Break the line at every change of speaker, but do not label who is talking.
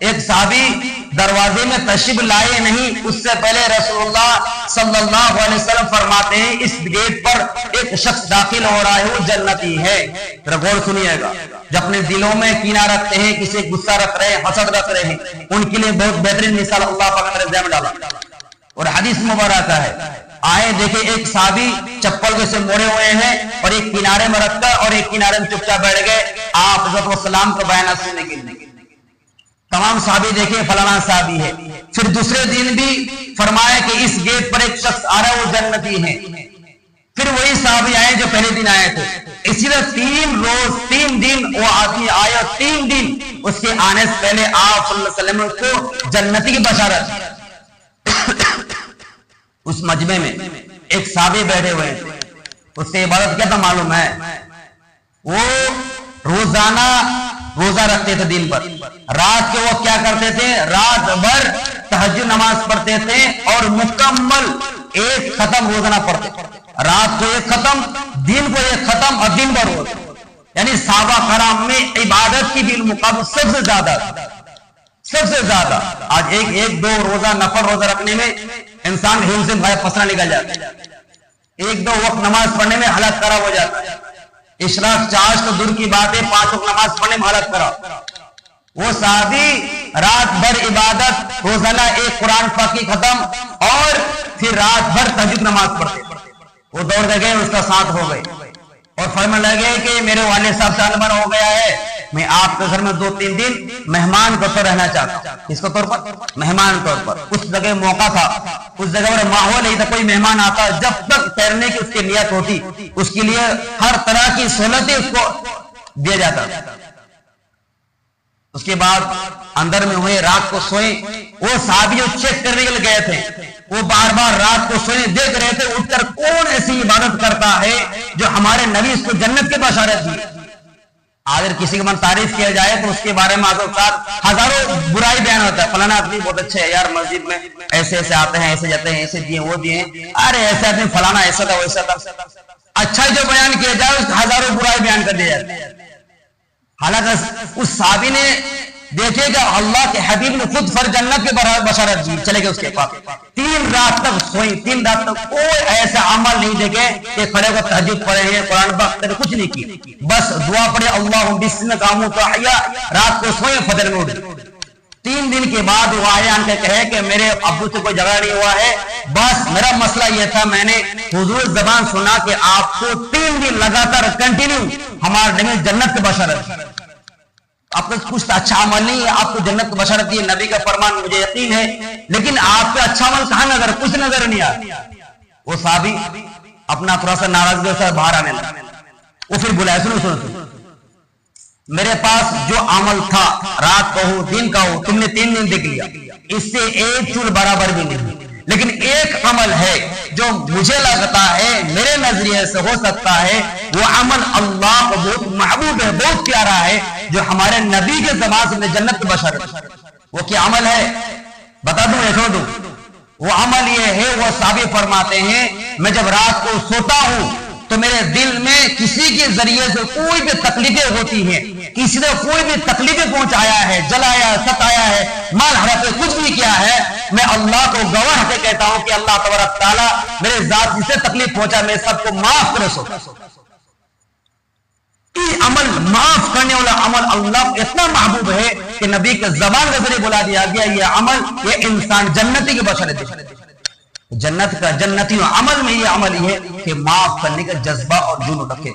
ایک صحابی دروازے میں تشریف لائے نہیں، اس سے پہلے رسول اللہ صلی اللہ علیہ وسلم فرماتے ہیں اس گیٹ پر ایک شخص داخل ہو رہا ہے، وہ جنتی ہے۔ ذرا غور سنیے گا، جو اپنے دلوں میں کینہ رکھتے ہیں، کسی غصہ رکھ رہے ہیں، حسد رکھ رہے ہیں، ان کے لیے بہت بہترین مثال اللہ پاک نے ذہن ڈالا اور حدیث مبارک ہے۔ آئے دیکھیں ایک صحابی چپل کے سے موڑے ہوئے ہیں اور ایک کنارے میں رکھ کر اور ایک کنارے میں چپ چاپ بیٹھ گئے آپ حضرت والسلام کا بیان سننے کے لیے۔ تمام صحابی دیکھیں فلانا صحابی ہے۔ پھر دوسرے دن بھی فرمایا کہ اس گیٹ پر ایک شخص آ رہا ہے، وہ جنتی ہے۔ پھر وہی صحابی آئے جو پہلے دن آئے تھے۔ اسی طرح 3 دن وہ آدمی آیا، 3 دن اس کے آنے سے پہلے آپ صلی اللہ علیہ وسلم کو جنتی کی بشارت۔ اس مجمع میں ایک صحابی بیٹھے ہوئے ہیں، اس سے عبادت کیا تھا معلوم ہے؟ وہ روزانہ روزہ رکھتے تھے دن پر، رات کے وہ کیا کرتے تھے؟ رات بھر تہجد نماز پڑھتے تھے اور مکمل ایک ختم روزانہ پڑھتے، رات کو ایک ختم، دن کو ایک ختم اور دن بھر روزہ۔ یعنی صحابہ کرام میں عبادت کی بالمقابل سب سے زیادہ آج ایک دو روزہ نفل روزہ رکھنے میں انسان ہل سے پسرا نکل جاتا ہے، ایک دو وقت نماز پڑھنے میں حالت خراب ہو جاتا ہے، اشراق چاش تو دور کی بات ہے، 5 وقت نماز پڑھنے میں حالت خراب۔ وہ صحابی رات بھر عبادت، روزانہ ایک قرآن پاک کی ختم اور پھر رات بھر تہجد نماز پڑھتے۔ وہ دوڑ گئے، اس کا ساتھ ہو گئے اور فرمانے لگے کہ میرے والد صاحب سے انبن ہو گیا ہے، میں آپ کے گھر میں 2-3 دن مہمان کے طور رہنا چاہتا ہوں۔ اس کے طور پر مہمان طور پر اس جگہ موقع تھا، اس جگہ پر ماحول نہیں تھا، کوئی مہمان آتا جب تک ٹھہرنے کی اس کی نیت ہوتی اس کے لیے ہر طرح کی سہولتیں اس کو دیا جاتا۔ اس کے بعد اندر میں ہوئے، رات کو سوئے۔ وہ صحابی چیک کرنے کے لیے گئے تھے، وہ بار بار رات کو سوئے دیکھ رہے تھے اٹھ کر کون ایسی عبادت کرتا ہے جو ہمارے نبی اس کو جنت کے بشارت دی۔ اگر کسی کے من تعریف کیا جائے تو اس کے بارے میں ہزاروں برائی بیان ہوتا ہے، فلانا آدمی بہت اچھا ہے یار، مسجد میں ایسے ایسے آتے ہیں، ایسے جاتے ہیں، ایسے دیے وہ دیے، ارے ایسا آدمی فلانا ایسا تھا ویسا تھا۔ اچھا جو بیان کیا جائے اس ہزاروں برائی بیان کر دیا جاتا ہے۔ حالانکہ اس صحابی نے دیکھے کہ اللہ کے حبیب نے خود فر جنت کے بشارت دی، چلے گئے اس کے پاس۔ 3 رات تک سوئی، 3 رات تک کوئی ایسا عمل نہیں دیکھے کہ کھڑے کو تہجد پڑھے ہیں، قرآن پاک پڑھے، کچھ نہیں کی، بس دعا پڑھے اللہم بسمک آموت واحیا، رات کو سوئے فجر میں اٹھ۔ 3 دن کے بعد وہ آئے آن کے کہے کہ میرے ابو سے کوئی جھگڑا نہیں ہوا ہے، بس میرا مسئلہ یہ تھا، میں نے حضور زبان سنا کہ آپ کو 3 دن لگاتار کنٹینیو ہمارے نبی جنت کے بشارت۔ آپ کا کچھ اچھا عمل نہیں ہے، آپ کو جنت کی بشارت دی، نبی کا فرمان مجھے یقین ہے، لیکن آپ کا اچھا عمل کہاں نظر؟ کچھ نظر نہیں آیا۔ وہ صحابی اپنا تھوڑا سا ناراضگی سے باہر آنے لگا۔ وہ پھر بلایا، سنو میرے پاس جو عمل تھا، رات کا ہو دن کا ہو، تم نے 3 دن دیکھ لیا، اس سے ایک چول برابر بھی نہیں، لیکن ایک عمل ہے جو مجھے لگتا ہے میرے نظریے سے ہو سکتا ہے، وہ عمل اللہ کو بہت محبوب ہے، بہت پیارا ہے، جو ہمارے نبی کے زبان سے جنت کی بشارت۔ وہ کیا عمل ہے بتا دوں یا چھوڑ دوں؟ وہ عمل یہ ہے، وہ صحابی فرماتے ہیں میں جب رات کو سوتا ہوں تو میرے دل میں کسی کے ذریعے سے کوئی بھی تکلیفیں ہوتی ہیں، کسی نے کوئی بھی تکلیفیں پہنچایا ہے، جلایا ہے، ستایا ہے، مال ہڑپ ہے، کچھ بھی کیا ہے، میں اللہ کو گواہ کے کہتا ہوں کہ اللہ تبارک تعالیٰ میرے ذات جسے تکلیف پہنچا میں سب کو معاف کرے۔ سو یہ عمل، معاف کرنے والا عمل اللہ کو اتنا محبوب ہے کہ نبی کے زبان کے ذریعے بلا دیا گیا یہ عمل، یہ انسان جنتی کی بشارت دے۔ جنت کا جنتی عمل میں یہ عمل یہ ہے کہ معاف کرنے کا جذبہ اور جنون رکھے۔